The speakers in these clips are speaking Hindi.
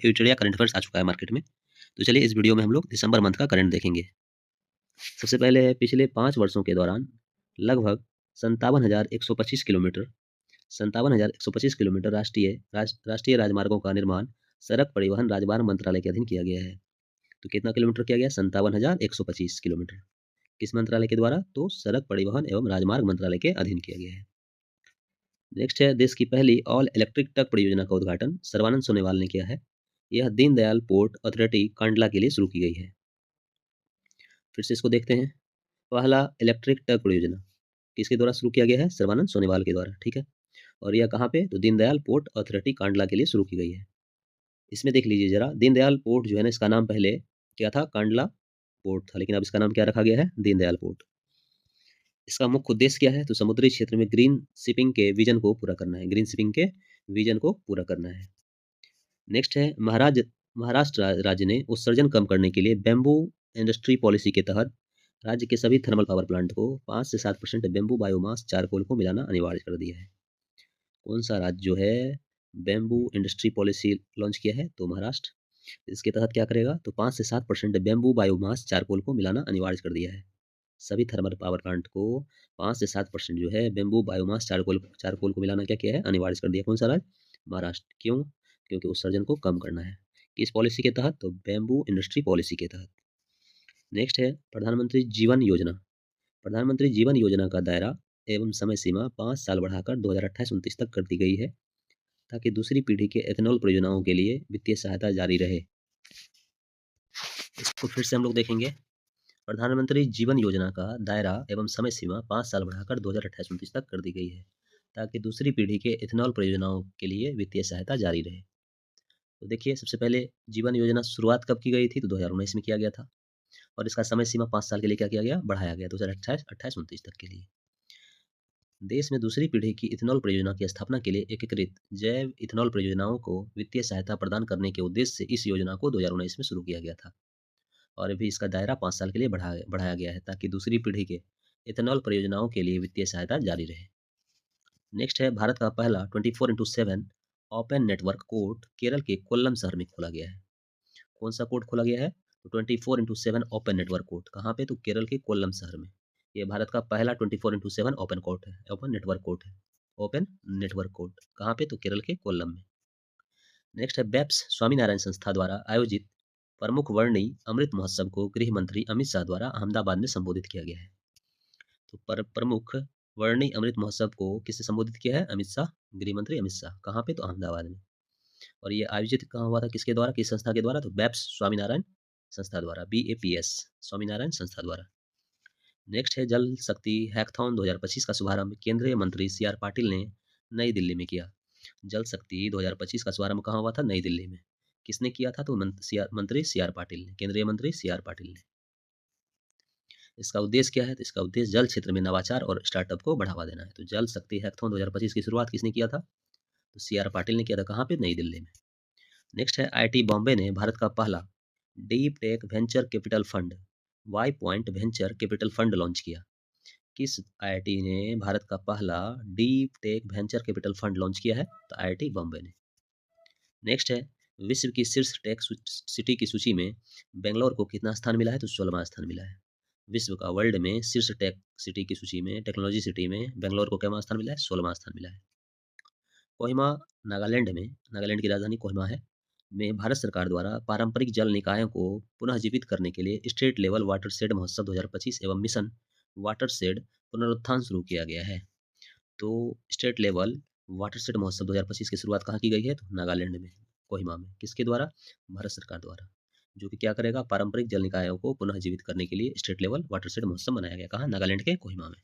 फ्यूचर या करंट अफेयर्स आ चुका है मार्केट में। तो चलिए इस वीडियो में हम लोग दिसंबर मंथ का करंट देखेंगे। सबसे पहले है पिछले 5 वर्षों के दौरान लगभग 57,125 किलोमीटर 57,125 किलोमीटर राष्ट्रीय राजमार्गों का निर्माण सड़क परिवहन राजमार्ग मंत्रालय के अधीन किया गया है। तो कितना किलोमीटर किया गया? 57,125 किलोमीटर। किस मंत्रालय के द्वारा? तो सड़क परिवहन एवं राजमार्ग मंत्रालय के अधीन किया गया है। नेक्स्ट है देश की पहली ऑल इलेक्ट्रिक ट्रक परियोजना का उद्घाटन सर्बानंद सोनोवाल ने किया है। यह दीनदयाल पोर्ट अथॉरिटी कांडला के लिए शुरू की गई है। फिर से इसको देखते हैं। पहला इलेक्ट्रिक ट्रक परियोजना किसके द्वारा शुरू किया गया है? सर्बानंद सोनोवाल के द्वारा, ठीक है। और यह कहाँ पे? तो दीनदयाल पोर्ट अथॉरिटी कांडला के लिए शुरू की गई है। इसमें देख लीजिए जरा, दीनदयाल पोर्ट जो है ना, इसका नाम पहले क्या था? कांडला पोर्ट था, लेकिन अब इसका नाम क्या रखा गया है? दीनदयाल पोर्ट। इसका मुख्य उद्देश्य क्या है? तो समुद्री क्षेत्र में ग्रीन शिपिंग के विजन को पूरा करना है। ग्रीन शिपिंग के विजन को पूरा करना है। नेक्स्ट है महाराष्ट्र राज्य ने उत्सर्जन कम करने के लिए बैम्बू इंडस्ट्री पॉलिसी के तहत राज्य के सभी थर्मल पावर प्लांट को 5 से 7% बैम्बू बायोमास चारकोल को मिलाना अनिवार्य कर दिया है। कौन सा राज्य जो है बैम्बू इंडस्ट्री पॉलिसी लॉन्च किया है? तो महाराष्ट्र। इसके तहत क्या करेगा? तो 5 से 7% बैम्बू बायोमास चारकोल को मिलाना अनिवार्य कर दिया है। सभी थर्मल पावर प्लांट को 5 से 7% जो है बैम्बू बायोमास चारकोल को मिलाना क्या किया है? अनिवार्य कर दिया। कौन सा राज्य? महाराष्ट्र। क्यों? क्योंकि उत्सर्जन को कम करना है। किस पॉलिसी के तहत? तो बैम्बू इंडस्ट्री पॉलिसी के तहत। नेक्स्ट है प्रधानमंत्री जीवन योजना। प्रधानमंत्री जीवन योजना का दायरा एवं समय सीमा 5 साल बढ़ाकर 2028-29 तक कर दी गई है, ताकि दूसरी पीढ़ी के एथेनॉल परियोजनाओं के लिए वित्तीय सहायता जारी रहे। इसको फिर से हम लोग देखेंगे। प्रधानमंत्री जीवन योजना का दायरा एवं समय सीमा 5 साल बढ़ाकर 2028-29 तक कर दी गई है, ताकि दूसरी पीढ़ी के एथेनॉल परियोजनाओं के लिए वित्तीय सहायता जारी रहे। तो देखिए, सबसे पहले जीवन योजना शुरुआत कब की गई थी? तो 2019 में किया गया था, और इसका समय सीमा 5 साल के लिए क्या किया गया? बढ़ाया गया 2028-29 तक के लिए। देश में दूसरी पीढ़ी की इथेनॉल परियोजना की स्थापना के लिए एकीकृत जैव इथेनॉल परियोजनाओं को वित्तीय सहायता प्रदान करने के उद्देश्य से इस योजना को 2019 में शुरू किया गया था, और अभी इसका दायरा 5 साल के लिए बढ़ाया गया है, ताकि दूसरी पीढ़ी के इथेनॉल परियोजनाओं के लिए वित्तीय सहायता जारी रहे। नेक्स्ट है भारत का पहला 24/7 ओपन नेटवर्क कोर्ट केरल के कोल्लम शहर में खोला गया है। कौन सा कोर्ट खोला गया है? तो 24/7 ओपन नेटवर्क कोर्ट कहाँ पे? तो केरल के कोल्लम शहर में। ये भारत का पहला 24/7 ओपन कोर्ट है, ओपन नेटवर्क कोर्ट है। ओपन नेटवर्क कोर्ट कहाँ पे? तो केरल के कोल्लम में। नेक्स्ट है बेप्स स्वामीनारायण संस्था द्वारा आयोजित प्रमुख वर्णी अमृत महोत्सव को गृह मंत्री अमित शाह द्वारा अहमदाबाद में संबोधित किया गया है। तो प्रमुख वर्णी अमृत महोत्सव को किससे संबोधित किया है? अमित शाह, गृह मंत्री अमित शाह। कहाँ पे? तो अहमदाबाद में। और ये आयोजित कहाँ हुआ था? किसके द्वारा, किस संस्था के द्वारा? तो बेप्स स्वामीनारायण संस्था द्वारा, BAPS स्वामीनारायण संस्था द्वारा। नेक्स्ट है जल शक्ति हैकथॉन 2025 का शुभारंभ केंद्रीय मंत्री CR पाटिल ने नई दिल्ली में किया। जल शक्ति 2025 का शुभारंभ कहाँ हुआ था? नई दिल्ली में। किसने किया था? तो मंत्री CR पाटिल ने, केंद्रीय मंत्री CR पाटिल ने। इसका उद्देश्य क्या है? तो इसका उद्देश्य जल क्षेत्र में नवाचार और स्टार्टअप को बढ़ावा देना है। तो जल शक्ति हैकथॉन 2025 की शुरुआत किसने किया था? तो CR पाटिल ने किया था। कहाँ पे? नई दिल्ली में। नेक्स्ट है IIT बॉम्बे ने भारत का पहला deep tech venture capital fund Y point venture capital fund launch किया। किस IIT ने भारत का पहला deep tech venture capital fund launch किया है? तो IIT बॉम्बे ने। नेक्स्ट है विश्व की शीर्ष टेक सिटी की सूची में बेंगलोर को कितना स्थान मिला है? तो 16वां स्थान मिला है। विश्व का वर्ल्ड में शीर्ष टेक सिटी की सूची में, टेक्नोलॉजी सिटी में बेंगलोर को क्या स्थान मिला है? 16वां स्थान मिला है। कोहिमा नागालैंड में, नागालैंड की राजधानी कोहिमा है, में भारत सरकार द्वारा पारंपरिक जल निकायों को पुनः जीवित करने के लिए स्टेट लेवल वाटरशेड महोत्सव 2025 एवं मिशन वाटरशेड पुनरुत्थान शुरू किया गया है। तो स्टेट लेवल वाटरशेड महोत्सव 2025 की शुरुआत कहाँ की गई है? तो नागालैंड में, कोहिमा में। किसके द्वारा? भारत सरकार द्वारा, जो कि क्या करेगा? पारंपरिक जल निकायों को पुनः जीवित करने के लिए स्टेट लेवल वाटरशेड महोत्सव मनाया गया। कहाँ? नागालैंड के कोहिमा में।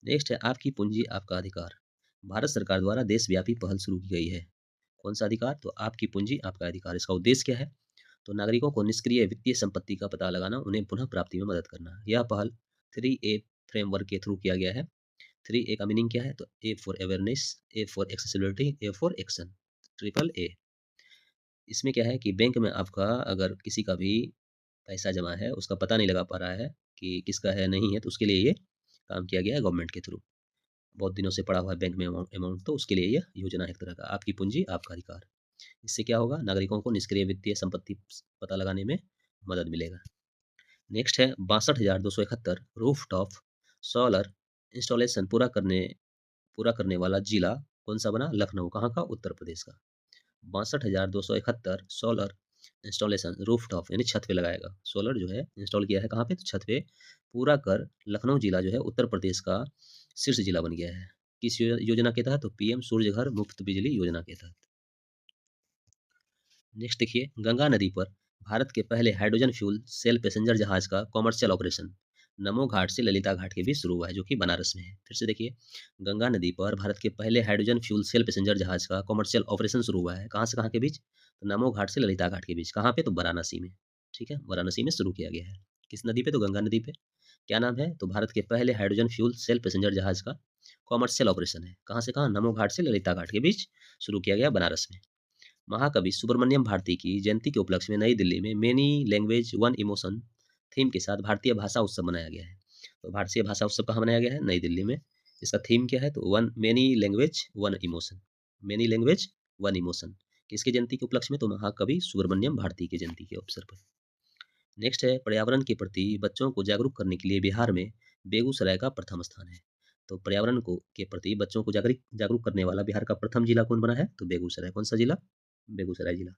नेक्स्ट है आपकी पूंजी आपका अधिकार। भारत सरकार द्वारा देशव्यापी पहल शुरू की गई है। कौन सा अधिकार? तो आपकी पूंजी आपका अधिकार। इसका उद्देश्य क्या है? तो नागरिकों को निष्क्रिय वित्तीय संपत्ति का पता लगाना, उन्हें पुनः प्राप्ति में मदद करना। यह पहल 3A फ्रेमवर्क के थ्रू किया गया है। 3A का मीनिंग क्या है? तो A for awareness, A for accessibility, A for action, triple A। इसमें क्या है कि बैंक में आपका अगर किसी का भी पैसा जमा है, उसका पता नहीं लगा पा रहा है कि किसका है नहीं है, तो उसके लिए ये काम किया गया है गवर्नमेंट के थ्रू। बहुत दिनों से पड़ा हुआ है बैंक में अमाउंट, तो उसके लिए यह योजना है एक तरह का, आपकी पूंजी आपका अधिकार। इससे क्या होगा, नागरिकों को निष्क्रिय वित्तीय संपत्ति पता लगाने में मदद मिलेगा। नेक्स्ट है 62,271 रूफटॉप सोलर इंस्टॉलेशन पूरा करने वाला जिला कौन सा बना? लखनऊ। कहाँ का? उत्तर प्रदेश का। 62,271 सोलर इंस्टॉलेशन रूफटॉप यानी छत पे लगाएगा। सोलर जो है इंस्टॉल किया है कहाँ पे? तो छत पे पूरा कर लखनऊ जिला जो है उत्तर प्रदेश का शीर्ष जिला बन गया है। किस योजना के तहत? तो पीएम सूर्य घर मुफ्त बिजली योजना के तहत। नेक्स्ट देखिए, गंगा नदी पर भारत के पहले हाइड्रोजन फ्यूल सेल पैसेंजर जहाज का कॉमर्शियल ऑपरेशन नमो घाट से ललिता घाट के बीच शुरू हुआ है, जो कि बनारस में है। फिर से देखिए, गंगा नदी पर भारत के पहले हाइड्रोजन फ्यूल सेल पैसेंजर जहाज का कॉमर्शियल ऑपरेशन शुरू हुआ है। कहाँ से कहाँ के बीच? तो नमो घाट से ललिता घाट के बीच। कहाँ पे? तो वाराणसी में। ठीक है, वाराणसी में शुरू किया गया है। किस नदी पे? तो गंगा नदी पे। क्या नाम है? तो भारत के पहले हाइड्रोजन फ्यूल सेल पैसेंजर जहाज का कॉमर्शियल ऑपरेशन है। कहाँ से कहाँ? नमो घाट से ललिता घाट के बीच शुरू किया गया बनारस में। महाकवि सुब्रमण्यम भारती की जयंती के उपलक्ष्य में नई दिल्ली में many language one emotion theme के साथ भारतीय भाषा उत्सव मनाया गया है। तो भारतीय भाषा उत्सव कहाँ मनाया गया है? नई दिल्ली में। इसका थीम क्या है? तो one many language one emotion. Many language one emotion किसकी जयंती के उपलक्ष्य में? तो महाकवि सुब्रमण्यम भारती की जयंती के अवसर पर। नेक्स्ट है, पर्यावरण के प्रति बच्चों को जागरूक करने के लिए बिहार में बेगूसराय का प्रथम स्थान है। तो पर्यावरण को के प्रति बच्चों को जागरूक जागरूक करने वाला बिहार का प्रथम जिला कौन बना है? तो बेगूसराय। कौन सा जिला? बेगूसराय जिला।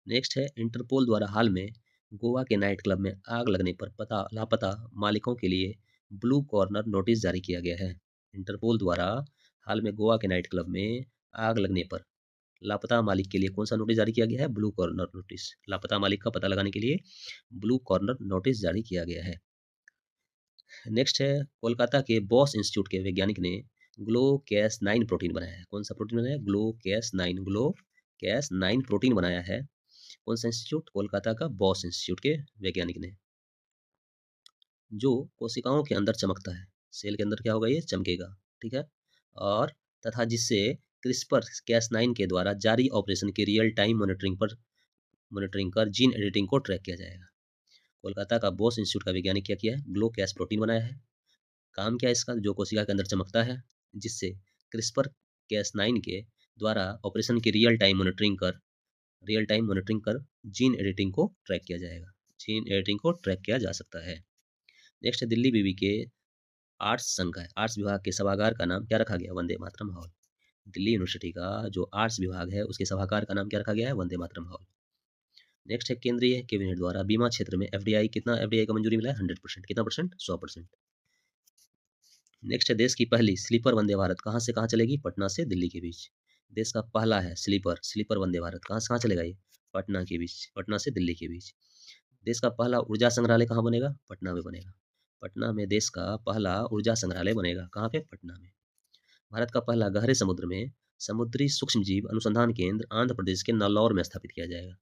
नेक्स्ट है, इंटरपोल द्वारा हाल में गोवा के नाइट क्लब में आग लगने पर लापता मालिकों के लिए ब्लू कॉर्नर नोटिस जारी किया गया है। इंटरपोल द्वारा हाल में गोवा के नाइट क्लब में आग लगने पर लापता मालिक के लिए कौन सा नोटिस जारी किया गया है? Blue corner notice. लापता मालिक का पता लगाने के लिए ब्लू कॉर्नर नोटिस जारी किया गया है। नेक्स्ट है, कोलकाता के बॉस इंस्टीट्यूट के वैज्ञानिक ने ग्लो कैस 9 प्रोटीन बनाया है। कौन सा प्रोटीन बनाया है? ग्लो कैस 9 प्रोटीन बनाया है। कौन सा इंस्टीट्यूट? कोलकाता का बॉस इंस्टीट्यूट के वैज्ञानिक ने। जो कोशिकाओं के अंदर चमकता है, सेल के अंदर क्या होगा? ये चमकेगा। ठीक है, और तथा जिससे क्रिस्पर कैस 9 के द्वारा जारी ऑपरेशन की रियल टाइम मॉनिटरिंग कर जीन एडिटिंग को ट्रैक किया जाएगा। कोलकाता का बॉस इंस्टीट्यूट का वैज्ञानिक क्या किया है? ग्लो कैस प्रोटीन बनाया है। काम क्या है इसका? जो कोशिका के अंदर चमकता है, जिससे क्रिस्पर कैस 9 के द्वारा ऑपरेशन की रियल टाइम मॉनिटरिंग कर जीन एडिटिंग को ट्रैक किया जाएगा। जीन एडिटिंग को ट्रैक किया जा सकता है। नेक्स्ट है, दिल्ली विवि के आर्ट्स संघ है, आर्ट्स विभाग के सभागार का नाम क्या रखा गया? वंदे मातरम हॉल। दिल्ली यूनिवर्सिटी का जो आर्ट्स विभाग है उसके सभागार का नाम क्या रखा गया है? वंदे मातरम हॉल। नेक्स्ट है, केंद्रीय कैबिनेट द्वारा बीमा क्षेत्र में एफडीआई का मंजूरी मिला है? 100%। कितना परसेंट? 100%। नेक्स्ट है, देश की पहली स्लीपर वंदे भारत कहाँ से कहाँ चलेगी? पटना से दिल्ली के बीच। देश का पहला है स्लीपर वंदे भारत कहाँ से कहाँ चलेगा ये? पटना के बीच, पटना से दिल्ली के बीच। देश का पहला ऊर्जा संग्रहालय कहाँ बनेगा? पटना में बनेगा। पटना में देश का पहला ऊर्जा संग्रहालय बनेगा। कहाँ पे? पटना में। भारत का पहला गहरे समुद्र में समुद्री सूक्ष्म जीव अनुसंधान केंद्र आंध्र प्रदेश के नल्लौर में स्थापित किया जाएगा।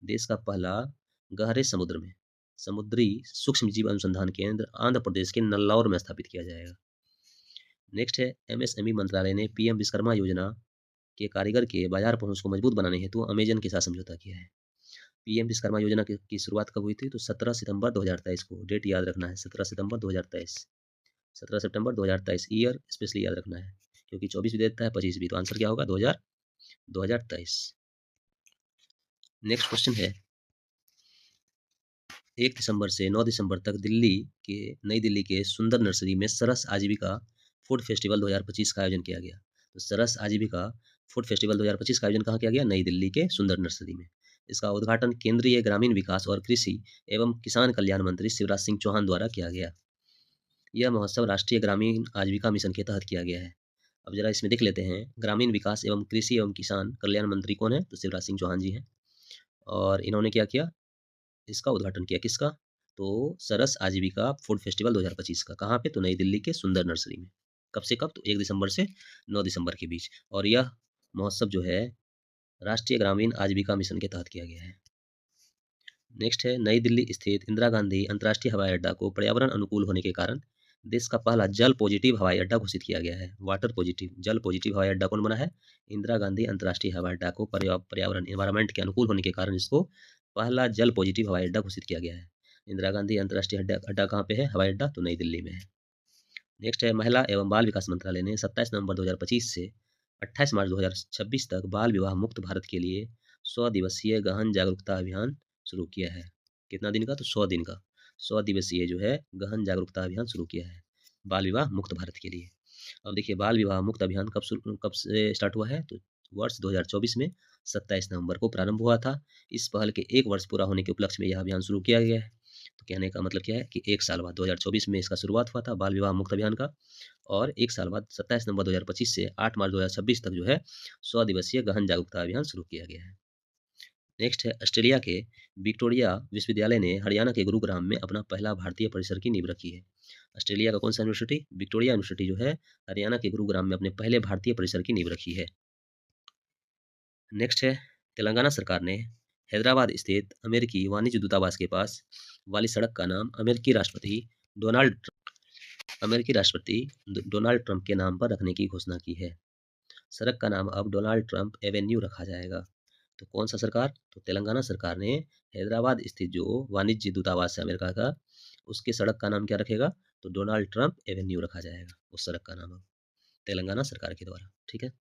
देश का पहला गहरे समुद्र में समुद्री सूक्ष्म जीव अनुसंधान केंद्र आंध्र प्रदेश के नल्लौर में स्थापित किया जाएगा। नेक्स्ट है, एमएसएमई मंत्रालय ने पीएम विश्वकर्मा योजना के कारीगर के बाजार पहुंच को मजबूत बनाने हेतु अमेजन के साथ समझौता किया है। पीएम विश्वकर्मा योजना की शुरुआत कब हुई थी? तो 17 सितंबर 2023 को। डेट याद रखना है, 17 सितंबर 2023। 17 सितंबर 2023 ईयर स्पेशली याद रखना है, क्योंकि 24 भी देता है 25 भी। तो आंसर क्या होगा? 2023। नेक्स्ट क्वेश्चन है, 1 दिसंबर से 9 दिसंबर तक नई दिल्ली के सुंदर नर्सरी में सरस आजीविका फूड फेस्टिवल 2025 का आयोजन किया गया। तो सरस आजीविका फूड फेस्टिवल 2025 का आयोजन कहाँ किया गया? नई दिल्ली के सुंदर नर्सरी में। इसका उद्घाटन केंद्रीय ग्रामीण विकास और कृषि एवं किसान कल्याण मंत्री शिवराज सिंह चौहान द्वारा किया गया। यह महोत्सव राष्ट्रीय ग्रामीण आजीविका मिशन के तहत किया गया है। अब जरा इसमें देख लेते हैं, ग्रामीण विकास एवं कृषि एवं किसान कल्याण मंत्री कौन है? तो शिवराज सिंह चौहान जी हैं। और इन्होंने क्या किया? इसका उद्घाटन किया। किसका? तो सरस आजीविका फूड फेस्टिवल 2025 का। कहाँ पे? तो नई दिल्ली के सुंदर नर्सरी में। कब से कब? तो 1 दिसंबर से 9 दिसंबर के बीच। और यह महोत्सव जो है राष्ट्रीय ग्रामीण आजीविका मिशन के तहत किया गया है। नेक्स्ट है, नई दिल्ली स्थित इंदिरा गांधी अंतर्राष्ट्रीय हवाई अड्डा को पर्यावरण अनुकूल होने के कारण देश का पहला जल पॉजिटिव हवाई अड्डा घोषित किया गया है। जल पॉजिटिव हवाई अड्डा कौन बना है? इंदिरा गांधी अंतर्राष्ट्रीय हवाई अड्डा को पर्यावरण एनवायरमेंट के अनुकूल होने के कारण इसको पहला जल पॉजिटिव हवाई अड्डा घोषित किया गया है। इंदिरा गांधी अंतर्राष्ट्रीय अड्डा कहाँ पे है? हवाई अड्डा तो नई दिल्ली में है। नेक्स्ट है, महिला एवं बाल विकास मंत्रालय ने 27 नवंबर 2025 से 28 मार्च 2026 तक बाल विवाह मुक्त भारत के लिए 100 दिवसीय गहन जागरूकता अभियान शुरू किया है। कितना दिन का? तो 100 दिन का। 100 दिवसीय जो है गहन जागरूकता अभियान शुरू किया है बाल विवाह मुक्त भारत के लिए। अब देखिए बाल विवाह मुक्त अभियान कब से स्टार्ट हुआ है? तो वर्ष 2024 में 27 नवंबर को प्रारंभ हुआ था। इस पहल के 1 वर्ष पूरा होने के उपलक्ष्य में यह अभियान शुरू किया गया है। तो कहने का मतलब क्या है कि 1 साल बाद 2024 में इसका शुरुआत हुआ था बाल विवाह मुक्त अभियान का, और 1 साल बाद 27 नवंबर 2025 से 8 मार्च 2026 तक जो है 100 दिवसीय गहन जागरूकता अभियान शुरू किया गया है। नेक्स्ट है ऑस्ट्रेलिया के विक्टोरिया विश्वविद्यालय ने हरियाणा के गुरुग्राम में अपना पहला भारतीय परिसर की नींव रखी है। ऑस्ट्रेलिया का कौन सा यूनिवर्सिटी? विक्टोरिया यूनिवर्सिटी जो है हरियाणा के गुरुग्राम में अपने पहले भारतीय परिसर की नींव रखी है। नेक्स्ट है तेलंगाना सरकार ने हैदराबाद स्थित अमेरिकी वाणिज्य दूतावास के पास वाली सड़क का नाम अमेरिकी राष्ट्रपति डोनाल्ड ट्रंप के नाम पर रखने की घोषणा की है। सड़क का नाम अब डोनाल्ड ट्रंप एवेन्यू रखा जाएगा। तो कौन सा सरकार? तो तेलंगाना सरकार ने हैदराबाद स्थित जो वाणिज्य दूतावास है अमेरिका का, उसके सड़क का नाम क्या रखेगा? तो डोनाल्ड ट्रंप एवेन्यू रखा जाएगा उस सड़क का नाम अब तेलंगाना सरकार के द्वारा। ठीक है।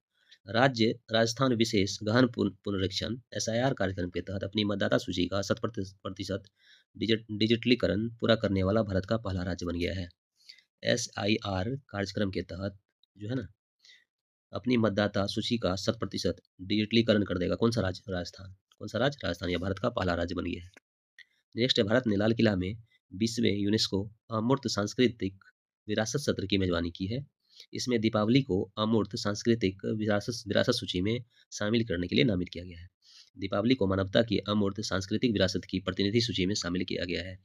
राज्य राजस्थान विशेष गहन पुनरीक्षण एसआईआर कार्यक्रम के तहत अपनी मतदाता सूची का 100% डिजिटलीकरण पूरा करने वाला भारत का पहला राज्य बन गया है। एसआईआर कार्यक्रम के तहत जो है ना अपनी मतदाता सूची का 100% डिजिटलीकरण कर देगा कौन सा राज्य? राजस्थान। कौन सा राज्य? राजस्थान। यह भारत का पहला राज्य बन गया है। नेक्स्ट है भारत ने लाल किला में 20वें यूनेस्को अमूर्त सांस्कृतिक विरासत सत्र की मेजबानी की है। इसमें दीपावली को अमूर्त सांस्कृतिक विरासत सूची में शामिल करने के लिए नामित किया गया है। दीपावली को मानवता की अमूर्त सांस्कृतिक विरासत की प्रतिनिधि सूची में शामिल किया गया है।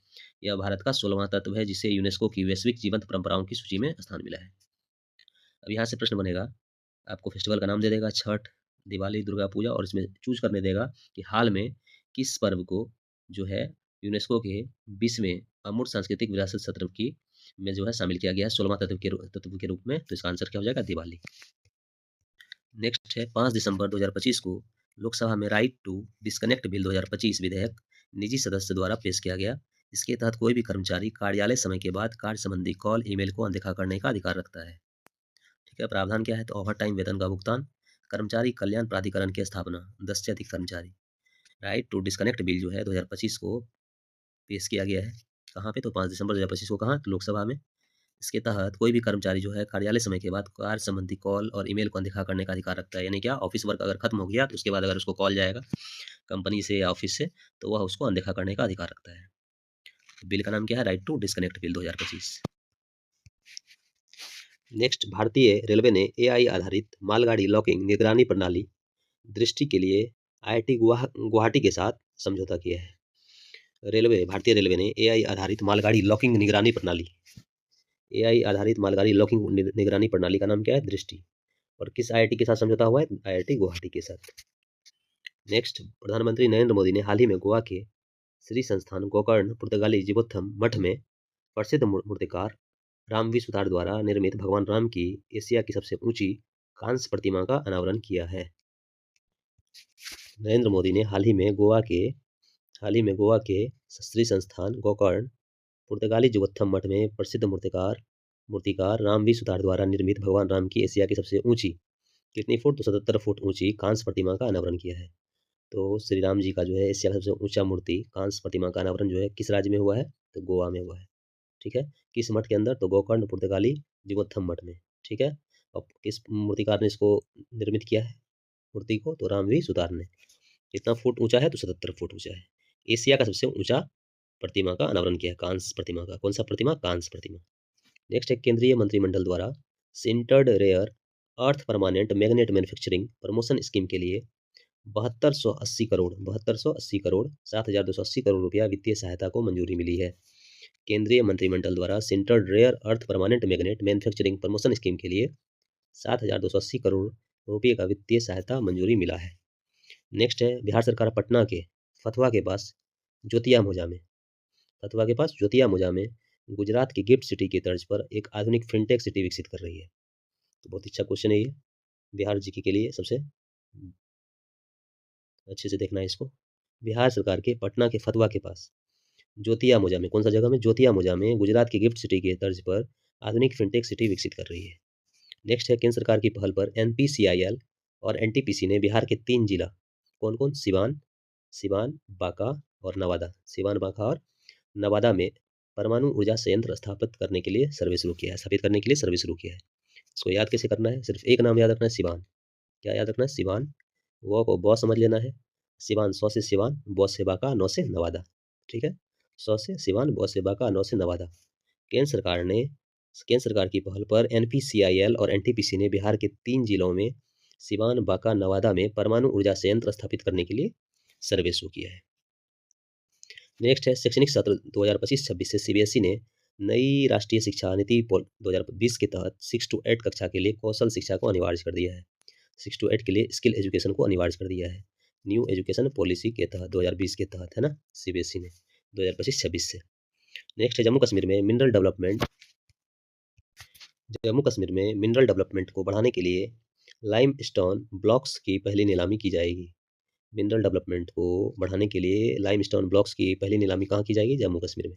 यह भारत का 16वां तत्व है जिसे यूनेस्को की वैश्विक जीवंत परंपराओं की सूची में स्थान मिला है। अब यहाँ से प्रश्न बनेगा, आपको फेस्टिवल का नाम दे देगा छठ, दिवाली, दुर्गा पूजा, और इसमें चूज करने देगा कि हाल में किस पर्व को जो है यूनेस्को के 20वें अमूर्त सांस्कृतिक विरासत सत्र की में जो है शामिल किया गया है 16वां तत्व के रूप में। तो इसका आंसर क्या हो जाएगा? दिवाली। नेक्स्ट है 5 दिसंबर 2025 को लोकसभा में राइट टू डिस्कनेक्ट बिल 2025 विधेयक निजी सदस्य द्वारा पेश किया गया। इसके तहत कोई भी कर्मचारी कार्यालय समय के बाद कार्य संबंधी कॉल ईमेल को अनदेखा करने का अधिकार रखता है। ठीक है। प्रावधान क्या है? तो ओवर टाइम वेतन का भुगतान, कर्मचारी कल्याण प्राधिकरण की स्थापना, 10 से अधिक कर्मचारी। राइट टू डिस्कनेक्ट बिल जो है 2025 को पेश किया गया है। कहाँ पे? तो 5 दिसंबर 2025 को। कहाँ? तो लोकसभा में। इसके तहत कोई भी कर्मचारी जो है कार्यालय समय के बाद कार्य संबंधी कॉल और ईमेल को अनदेखा करने का अधिकार रखता है। यानी क्या? ऑफिस वर्क अगर खत्म हो गया तो उसके बाद अगर उसको कॉल जाएगा कंपनी से या ऑफिस से, तो वह उसको अनदेखा करने का अधिकार रखता है। बिल का नाम क्या है? Right to disconnect bill 2025। Next, भारतीय रेलवे ने एआई आधारित मालगाड़ी लॉकिंग निगरानी प्रणाली दृष्टि के लिए आईआईटी गुवाहाटी के साथ समझौता किया है। भारतीय रेलवे ने एआई आधारित मालगाड़ी लॉकिंग निगरानी प्रणाली का नाम क्या है? दृष्टि। और किस आईआईटी के साथ समझौता हुआ है? आईआईटी गुवाहाटी के साथ। नेक्स्ट, प्रधानमंत्री नरेंद्र मोदी ने हाल ही में गोवा के श्री संस्थान गोकर्ण पुर्तगाली जीवोत्थम मठ में प्रसिद्ध मूर्तिकार रामवी सुतार द्वारा निर्मित भगवान राम की एशिया की सबसे ऊंची कांस्य प्रतिमा का अनावरण किया है। नरेंद्र मोदी ने हाल ही में गोवा के श्री संस्थान गोकर्ण पुर्तगाली जीवोत्थम मठ में प्रसिद्ध मूर्तिकार रामवी सुतार द्वारा निर्मित भगवान राम की एशिया की सबसे ऊंची कितनी फुट? तो 77 फुट ऊंची कांस्य प्रतिमा का अनावरण किया है। तो श्री राम जी का जो है एशिया का सबसे ऊंचा मूर्ति कांस्य प्रतिमा का अनावरण जो है किस राज्य में हुआ है? तो गोवा में हुआ है। ठीक है। किस मठ के अंदर? तो गोकर्ण पुर्तगाली जीवोत्थम मठ में। ठीक है। और किस मूर्तिकार ने इसको निर्मित किया है मूर्ति को? तो रामवी सुतार ने। कितना फुट ऊंचा है? तो 77 फुट ऊंचा है। एशिया का सबसे ऊंचा प्रतिमा का अनावरण किया है, कांस्य प्रतिमा का। कौन सा प्रतिमा? कांस्य प्रतिमा। नेक्स्ट है, केंद्रीय मंत्रिमंडल द्वारा sintered rare earth permanent magnet manufacturing promotion scheme के लिए 7280 करोड़ 7,280 करोड़ रुपया वित्तीय सहायता को मंजूरी मिली है। केंद्रीय मंत्रिमंडल द्वारा sintered rare earth permanent magnet manufacturing promotion scheme के लिए 7,280 करोड़ रुपये का वित्तीय सहायता मंजूरी मिला है। नेक्स्ट है, बिहार सरकार पटना के फतवा के पास ज्योतिया मोजा में गुजरात की गिफ्ट सिटी की तर्ज पर एक आधुनिक फिनटेक सिटी विकसित कर रही है। तो बहुत अच्छा क्वेश्चन है ये, बिहार जीके के लिए सबसे अच्छे से देखना है इसको। बिहार सरकार के पटना के फतवा के पास ज्योतिया मोजा में, कौन सा जगह में? ज्योतिया मोजा में गुजरात की गिफ्ट सिटी के तर्ज पर आधुनिक फिनटेक सिटी विकसित कर रही है। नेक्स्ट है केंद्र सरकार की पहल पर एनपीसीआईएल और एनटीपीसी ने बिहार के 3 जिला कौन कौन सिवान सिवान बांका और नवादा सिवान बांका और नवादा में परमाणु ऊर्जा संयंत्र स्थापित करने के लिए सर्वे शुरू किया है स्थापित करने के लिए सर्वे शुरू किया है। इसको याद कैसे करना है? सिर्फ एक नाम याद रखना है, सिवान। क्या याद रखना है? सिवान। वो को बौ समझ लेना है। सिवान, सौ से सिवान, बौ से बांका, नौ से नवादा। ठीक है, सौ से सिवान, बौ से बांका, नौ से नवादा। केंद्र सरकार ने केंद्र सरकार की पहल पर एनपीसीआईएल और एनटीपीसी ने बिहार के 3 जिलों में सिवान, बांका, नवादा में परमाणु ऊर्जा संयंत्र स्थापित करने के लिए सर्वे शुरू किया है। नेक्स्ट है शैक्षणिक सत्र 2025-26 से सीबीएसई ने नई राष्ट्रीय शिक्षा नीति 2020 के तहत 6 to 8 कक्षा के लिए कौशल शिक्षा को अनिवार्य कर दिया है। 6 to 8 के लिए स्किल एजुकेशन को अनिवार्य कर दिया है, न्यू एजुकेशन पॉलिसी के तहत 2020 के तहत, है ना, सीबीएसई ने 2025-26 से। नेक्स्ट है जम्मू कश्मीर में मिनरल डेवलपमेंट को बढ़ाने के लिए लाइमस्टोन ब्लॉक्स की पहली नीलामी की जाएगी। मिनरल डेवलपमेंट को बढ़ाने के लिए लाइमस्टोन ब्लॉक्स की पहली नीलामी कहाँ की जाएगी? जम्मू कश्मीर में।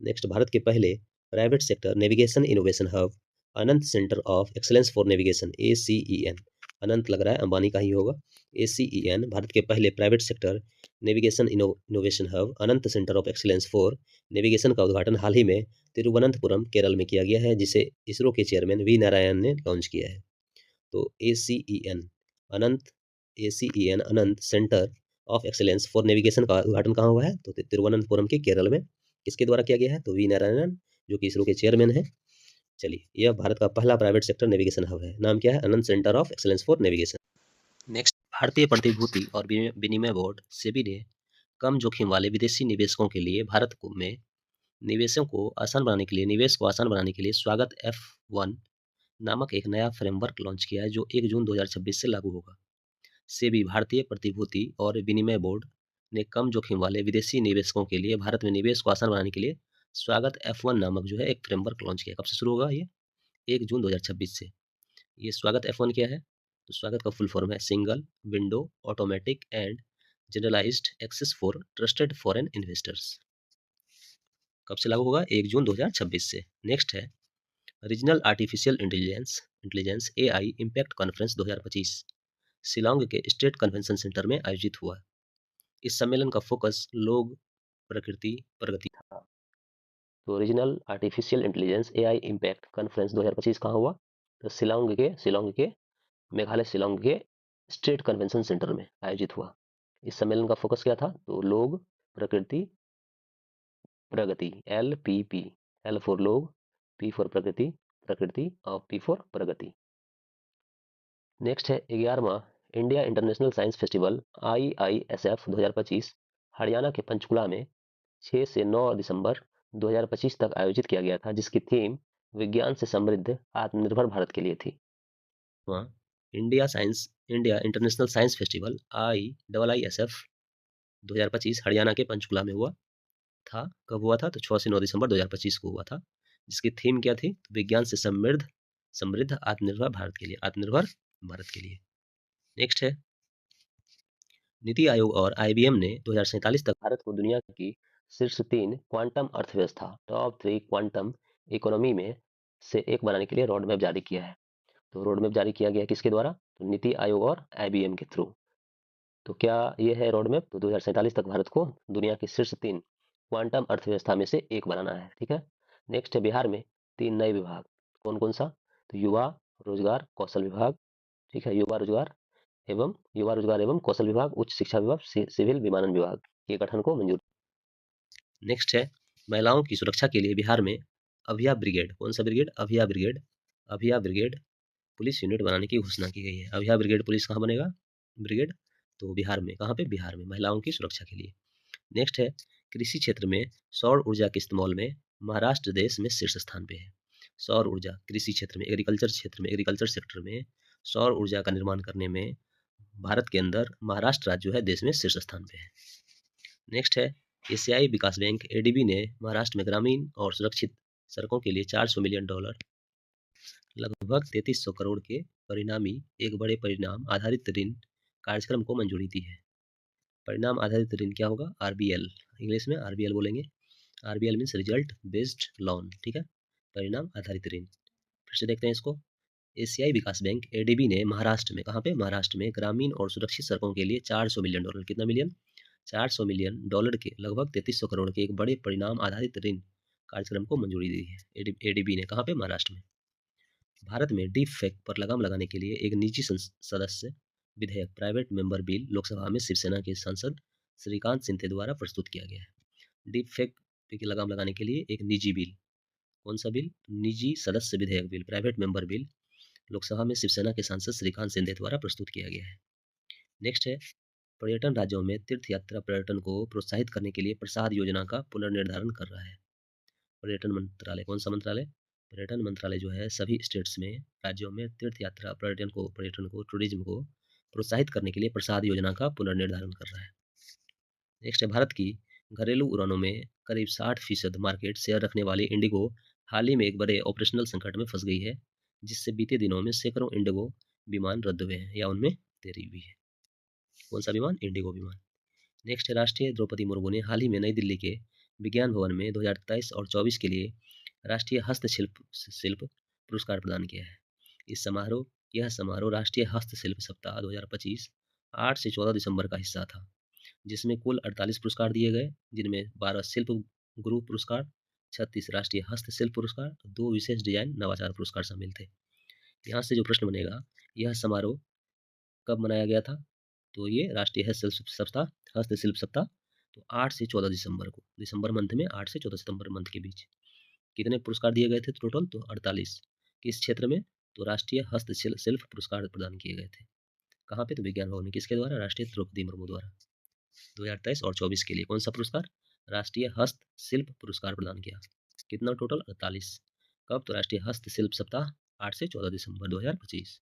नेक्स्ट, भारत के पहले private sector navigation innovation hub Anant centre of excellence for navigation ACEN, अनंत लग रहा है अंबानी का ही होगा। ACEN भारत के पहले private sector navigation innovation hub Anant centre of excellence for navigation का उद्घाटन हाल ही में तिरुवनंतपुरम केरल में किया गया है, जिसे इसरो के चेयरमैन वी नारायण ने लॉन्च किया है। तो ACEN Anant ACEN Anant centre of excellence for navigation का उद्घाटन कहाँ हुआ है? तो तिरुवनंतपुरम के केरल में। किसके द्वारा किया गया है? तो वी नारायणन, जो कि इसरो के चेयरमैन है। चलिए, यह भारत का पहला प्राइवेट सेक्टर नेविगेशन हब है। नाम क्या है? Anant centre of excellence for navigation. Next, भारतीय प्रतिभूति और विनिमय बोर्ड सेबी ने कम जोखिम वाले विदेशी निवेशकों के लिए भारत में निवेशों को आसान बनाने के लिए निवेश को आसान बनाने के लिए स्वागत F1 नामक एक नया फ्रेमवर्क लॉन्च किया है, जो 1 जून 2026 से लागू होगा। सेबी भारतीय प्रतिभूति और विनिमय बोर्ड ने कम जोखिम वाले विदेशी निवेशकों के लिए भारत में निवेश को आसान बनाने के लिए स्वागत F1 नामक जो है एक फ्रेमवर्क लॉन्च किया। कब से शुरू होगा ये? 1 जून 2026 से। ये स्वागत F1 क्या है? तो स्वागत का फुल फॉर्म है single window automatic and generalised access for trusted foreign investors. कब से लागू होगा? 1 जून 2026 से। नेक्स्ट है regional artificial intelligence AI impact conference 2025 Shillong के स्टेट कन्वेंशन सेंटर में आयोजित हुआ। इस सम्मेलन का फोकस लोग प्रकृति प्रगति था। तो regional artificial intelligence AI impact conference 2025 कहाँ हुआ? तो शिलांग के मेघालय शिलांग के स्टेट कन्वेंशन सेंटर में आयोजित हुआ। इस सम्मेलन का फोकस क्या था? तो लोग प्रकृति प्रगति, LPP, L फॉर लोग, P फॉर प्रकृति और P फॉर प्रगति। नेक्स्ट है 11वां India International Science Festival IISF 2025 Haryana के पंचकुला में 6 से 9 दिसंबर 2025 तक आयोजित किया गया था, जिसकी थीम विज्ञान से समृद्ध आत्मनिर्भर भारत के लिए थी। वहाँ India International Science Festival IISF 2025 Haryana के पंचकुला में हुआ था। कब हुआ था? तो 6 से 9 दिसंबर 2025 को हुआ था, जिसकी थीम क्या थी? विज्ञान से समृद्ध आत्मनिर्भर भारत के लिए। नेक्स्ट है नीति आयोग और IBM ने 2047 तक भारत को दुनिया की शीर्ष 3 क्वांटम अर्थव्यवस्था टॉप 3 क्वांटम इकोनॉमी में से एक बनाने के लिए रोड मैप जारी किया है। तो रोड मैप जारी किया गया किसके द्वारा? तो नीति आयोग और IBM के थ्रू। तो क्या ये है रोड मैप? तो 2047 तक भारत को दुनिया की शीर्ष 3 क्वांटम अर्थव्यवस्था में से एक बनाना है। ठीक है। नेक्स्ट है बिहार में 3 नए विभाग। कौन कौन सा? तो युवा रोजगार कौशल विभाग। ठीक है, युवा रोजगार एवं कौशल विभाग, उच्च शिक्षा विभाग, सिविल विमानन विभाग के गठन को मंजूर। नेक्स्ट है महिलाओं की सुरक्षा के लिए बिहार में अभिया ब्रिगेड। कौन सा ब्रिगेड? अभिया ब्रिगेड पुलिस यूनिट बनाने की घोषणा की गई है। अभिया ब्रिगेड पुलिस कहाँ बनेगा? ब्रिगेड तो बिहार में। कहाँ पे? बिहार में, महिलाओं की सुरक्षा के लिए। नेक्स्ट है कृषि क्षेत्र में सौर ऊर्जा के इस्तेमाल में महाराष्ट्र देश में शीर्ष स्थान पे है। सौर ऊर्जा कृषि क्षेत्र में, एग्रीकल्चर सेक्टर में सौर ऊर्जा का निर्माण करने में भारत के अंदर महाराष्ट्र राज्य जो है देश में शीर्ष स्थान पे है। नेक्स्ट है एशियाई विकास बैंक ADB ने महाराष्ट्र में ग्रामीण और सुरक्षित सड़कों के लिए $400 मिलियन लगभग 3300 करोड़ के परिणामी एक बड़े परिणाम आधारित ऋण कार्यक्रम को मंजूरी दी है। परिणाम आधारित ऋण क्या होगा? RBL, इंग्लिश में RBL बोलेंगे। RBL means result based loan. ठीक है, परिणाम आधारित ऋण। फिर से देखते हैं इसको। एशियाई विकास बैंक एडीबी ने महाराष्ट्र में, कहाँ पे, महाराष्ट्र में ग्रामीण और सुरक्षित सड़कों के लिए $400 मिलियन, कितना मिलियन, $400 मिलियन के लगभग 3300 करोड़ के एक बड़े परिणाम आधारित ऋण कार्यक्रम को मंजूरी दी है। एडीबी ने, कहाँ पे, महाराष्ट्र में। भारत में डीप फेक पर लगाम लगाने के लिए एक निजी सदस्य विधेयक प्राइवेट मेंबर बिल लोकसभा में शिवसेना के सांसद श्रीकांत सिंधे द्वारा प्रस्तुत किया गया है। डीप फेक पे लगाम लगाने के लिए एक निजी बिल, कौन सा बिल, निजी सदस्य विधेयक bill, private member bill, Lok Sabha में शिवसेना के सांसद श्रीकांत शिंदे द्वारा प्रस्तुत किया गया है। नेक्स्ट है, पर्यटन राज्यों में तीर्थ यात्रा पर्यटन को प्रोत्साहित करने के लिए प्रसाद योजना का पुनर्निर्धारण कर रहा है। पर्यटन मंत्रालय, कौन सा मंत्रालय, पर्यटन मंत्रालय जो है सभी स्टेट्स में, राज्यों में तीर्थ यात्रा पर्यटन को टूरिज्म को प्रोत्साहित करने के लिए प्रसाद योजना का पुनर्निर्धारण कर रहा है। नेक्स्ट है, भारत की घरेलू उड़ानों में करीब 60% मार्केट शेयर रखने वाली इंडिगो हाल ही में एक बड़े ऑपरेशनल संकट में फंस गई है, जिससे बीते दिनों में सैकड़ों इंडिगो विमान रद्द हुए हैं या उनमें देरी हुई है। कौन सा विमान, इंडिगो विमान। नेक्स्ट है, राष्ट्रीय द्रौपदी मुर्मू ने हाल ही में नई दिल्ली के विज्ञान भवन में 2023 और 24 के लिए राष्ट्रीय हस्तशिल्प पुरस्कार प्रदान किया है। यह समारोह राष्ट्रीय हस्तशिल्प सप्ताह 2025 8 से 14 दिसंबर का हिस्सा था, जिसमें कुल 48 पुरस्कार दिए गए, जिनमें 12 शिल्प गुरु पुरस्कार, 36 राष्ट्रीय हस्तशिल्प पुरस्कार, 2 विशेष डिजाइन नवाचार पुरस्कार शामिल थे। यहाँ से जो प्रश्न बनेगा, यह समारोह कब मनाया गया था, तो ये राष्ट्रीय हस्तशिल्प सप्ताह तो 8 से 14 दिसंबर को, दिसंबर मंथ में 8 से 14 सितंबर मंथ के बीच। कितने पुरस्कार दिए गए थे टोटल, तो 48। किस क्षेत्र में, तो राष्ट्रीय हस्तशिल्प पुरस्कार प्रदान किए गए थे। कहाँ पे, तो विज्ञान भवन में, किसके द्वारा, राष्ट्रीय द्रौपदी मुर्मू द्वारा। 2023 और 24 के लिए कौन सा पुरस्कार, राष्ट्रीय हस्तशिल्प पुरस्कार प्रदान किया। कितना टोटल, 48। कब, तो राष्ट्रीय हस्तशिल्प सप्ताह 8 से 14 दिसंबर 2025।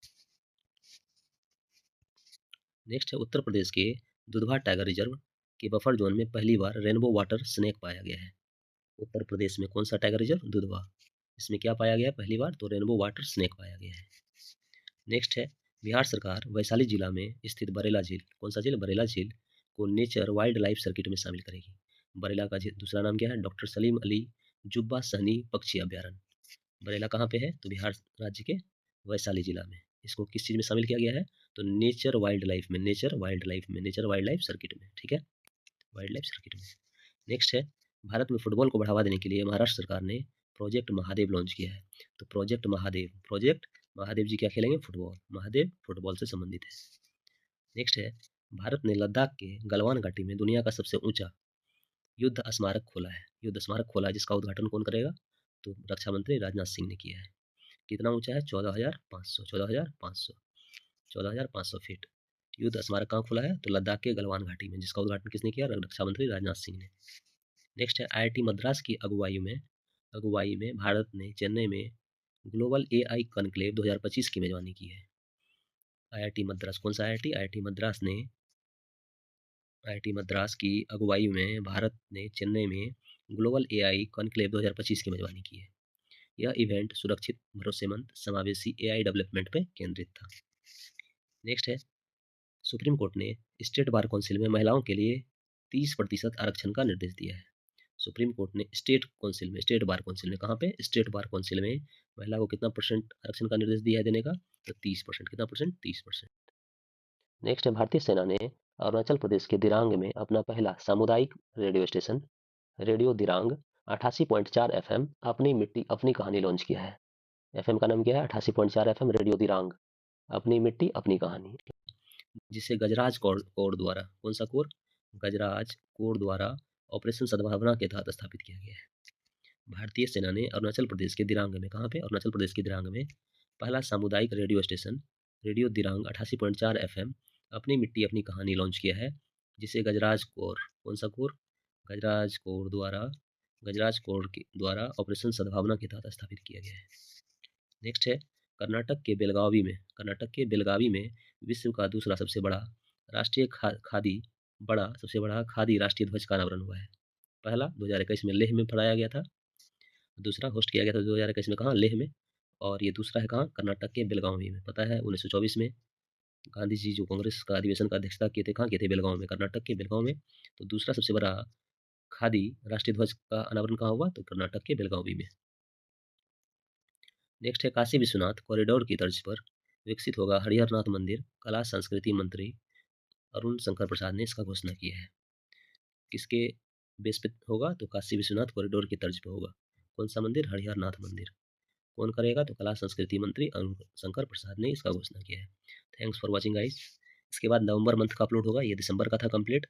नेक्स्ट है, उत्तर प्रदेश के दुधवा टाइगर रिजर्व के बफर जोन में पहली बार रेनबो वाटर स्नेक पाया गया है। उत्तर प्रदेश में कौन सा टाइगर रिजर्व, दुधवा, इसमें क्या पाया गया पहली बार, तो रेनबो वाटर स्नेक पाया गया है। नेक्स्ट है, बिहार सरकार वैशाली जिला में स्थित बरेला झील, कौन सा झील, बरेला झील को नेचर वाइल्ड लाइफ सर्किट में शामिल करेगी। बरेला का दूसरा नाम क्या है, डॉक्टर सलीम अली जुब्बा सहनी पक्षी अभ्यारण्य। बरेला कहाँ पे है, तो बिहार राज्य के वैशाली जिला में। इसको किस चीज़ में शामिल किया गया है, तो नेचर वाइल्ड लाइफ में, नेचर वाइल्ड लाइफ सर्किट में, ठीक है, वाइल्ड लाइफ सर्किट में। नेक्स्ट है, भारत में फुटबॉल को बढ़ावा देने के लिए महाराष्ट्र सरकार ने प्रोजेक्ट महादेव लॉन्च किया है। तो प्रोजेक्ट महादेव जी क्या खेलेंगे, फुटबॉल, महादेव फुटबॉल से संबंधित है। नेक्स्ट है, भारत ने लद्दाख के गलवान घाटी में दुनिया का सबसे ऊंचा युद्ध स्मारक खोला है, जिसका उद्घाटन कौन करेगा, तो रक्षा मंत्री राजनाथ सिंह ने किया है। कितना ऊंचा है, 14,500 फीट युद्ध स्मारक कहाँ खुला है, तो लद्दाख के गलवान घाटी में, जिसका उद्घाटन किसने किया, रक्षा मंत्री राजनाथ सिंह ने। नेक्स्ट है, आईआईटी मद्रास की अगुवाई में भारत ने चेन्नई में ग्लोबल एआई कॉन्क्लेव 2025 की मेजबानी की है। आईआईटी मद्रास, कौन सा आईआईटी, आईआईटी मद्रास की अगुवाई में भारत ने चेन्नई में ग्लोबल एआई कॉन्क्लेव 2025 की मेजबानी की है। यह इवेंट सुरक्षित, भरोसेमंद, समावेशी एआई डेवलपमेंट पर केंद्रित था। नेक्स्ट है, सुप्रीम कोर्ट ने स्टेट बार काउंसिल में महिलाओं के लिए 30% आरक्षण का निर्देश दिया है। सुप्रीम कोर्ट ने स्टेट बार काउंसिल में, कहाँ पे, स्टेट बार काउंसिल में महिला को कितना परसेंट आरक्षण का निर्देश दिया है देने का, तो 30%। कितना परसेंट, 30%। नेक्स्ट है, भारतीय सेना ने अरुणाचल प्रदेश के दिरांग में अपना पहला सामुदायिक radio station radio Dirang 88.4 FM अपनी मिट्टी अपनी कहानी लॉन्च किया है। एफएम का नाम क्या है, 88.4 FM रेडियो दिरांग अपनी मिट्टी अपनी कहानी, जिसे गजराज कोर द्वारा, कौन सा कोर, गजराज कोर द्वारा ऑपरेशन सद्भावना के तहत स्थापित किया गया है। भारतीय सेना ने अरुणाचल प्रदेश के दिरांग में, कहाँ पे, अरुणाचल प्रदेश के दिरांग में पहला सामुदायिक radio station radio Dirang 88.4 FM अपनी मिट्टी अपनी कहानी लॉन्च किया है, जिसे गजराज कोर, कौन सा कोर, गजराज कोर के द्वारा ऑपरेशन सद्भावना के तहत स्थापित किया गया है। नेक्स्ट है, कर्नाटक के बेलगावी में विश्व का दूसरा सबसे बड़ा खादी राष्ट्रीय ध्वज का अनावरण हुआ है। पहला 2021 में लेह में फहराया गया था, दूसरा होस्ट किया गया था 2021 में, कहाँ, लेह में, और ये दूसरा है कहाँ, कर्नाटक के बेलगावी में। पता है 1924 में गांधी जी जो कांग्रेस का अधिवेशन का अध्यक्षता किए थे, कहाँ किए थे, बेलगांव में, कर्नाटक के बेलगांव में। तो दूसरा सबसे बड़ा खादी राष्ट्रीय ध्वज का अनावरण कहाँ हुआ, तो कर्नाटक के बेलगावी में। नेक्स्ट है काशी विश्वनाथ कॉरिडोर की तर्ज पर विकसित होगा हरिहरनाथ मंदिर, कला संस्कृति मंत्री अरुण शंकर प्रसाद ने इसका घोषणा किया है। किसके बेस पे होगा? तो काशी विश्वनाथ कॉरिडोर की तर्ज पे होगा। कौन सा मंदिर? हरिहरनाथ मंदिर। कौन करेगा? तो कला संस्कृति मंत्री अरुण शंकर प्रसाद ने इसका घोषणा किया है। Thanks for watching guys. इसके बाद नवंबर मंथ का अपलोड होगा, ये दिसंबर का था कंप्लीट।